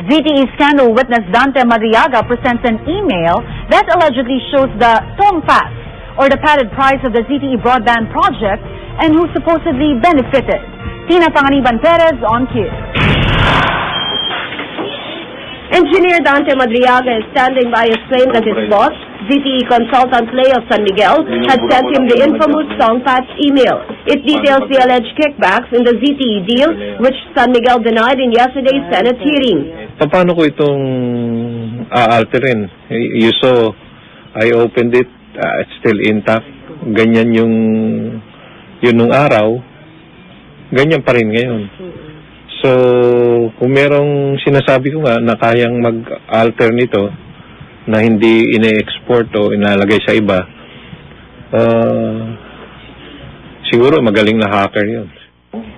ZTE scandal witness Dante Madriaga presents an email that allegedly shows the TONGPAS, or the padded price of the ZTE broadband project, and who supposedly benefited. Tina Panganiban Perez on cue. Engineer Dante Madriaga is standing by his claim that his boss, ZTE consultant Leo San Miguel, had sent him the infamous TONGPAS email. It details the alleged kickbacks in the ZTE deal, which San Miguel denied in yesterday's Senate hearing. Paano ko itong aalterin? You saw, I opened it, it's still intact. Ganyan yung nung araw, ganyan pa rin ngayon. So, kung merong sinasabi ko nga na kayang mag-alter nito, na hindi ine-export o inalagay sa iba, siguro magaling na hacker yun.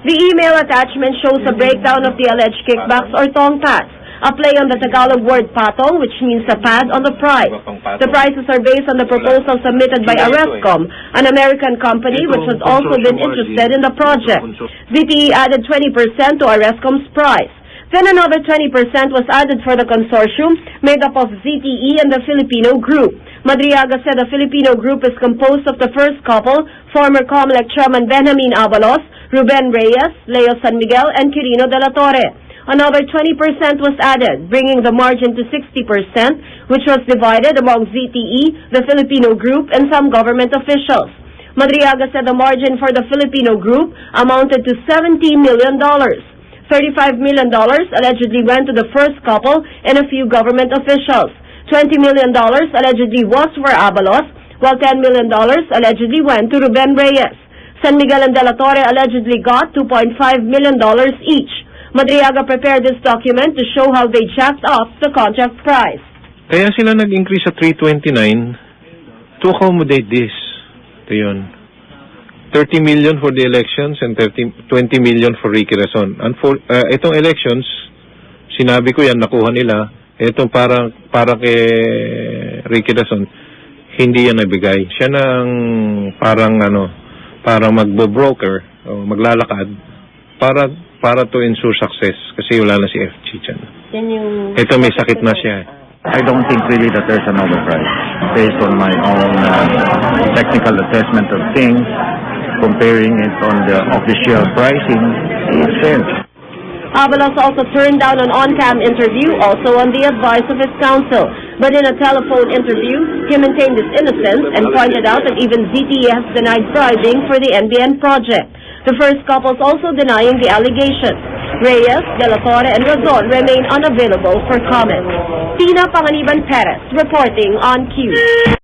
The email attachment shows a breakdown of the alleged kickbacks or TONGPAS, a play on the Tagalog word patong, which means a pad on the price. The prices are based on the proposal submitted by Arescom, an American company which has also been interested in the project. ZTE added 20% to Arescom's price. Then another 20% was added for the consortium made up of ZTE and the Filipino Group. Madriaga said the Filipino Group is composed of the first couple, former COMELEC Chairman Benjamin Abalos, Ruben Reyes, Leo San Miguel, and Quirino de la Torre. Another 20% was added, bringing the margin to 60%, which was divided among ZTE, the Filipino Group, and some government officials. Madriaga said the margin for the Filipino Group amounted to $70 million. $35 million allegedly went to the first couple and a few government officials. $20 million allegedly was for Abalos, while $10 million allegedly went to Ruben Reyes. San Miguel and De La Torre allegedly got $2.5 million each. Madriaga prepared this document to show how they jacked up the contract price. Kaya sila nag-increase sa 329 to accommodate this. Ito yun. 30 million for the elections and 20 million for Ricky Razon. And for itong elections, sinabi ko yan, nakuha nila. Itong para kay Ricky Razon, hindi yan nabigay. Siya na ang parang magbo-broker o maglalakad para to ensure success kasi wala na si FG dyan. Ito may sakit na siya. I don't think really that there's an overprice. Based on my own technical assessment of things, comparing it on the official pricing, it's fair. Abalos also turned down an on-cam interview, also on the advice of his counsel. But in a telephone interview, he maintained his innocence and pointed out that even ZTE has denied bribing for the NBN project. The first couples also denying the allegation. Reyes, De La Torre, and Razon remain unavailable for comment. Tina Panganiban Perez reporting on cue.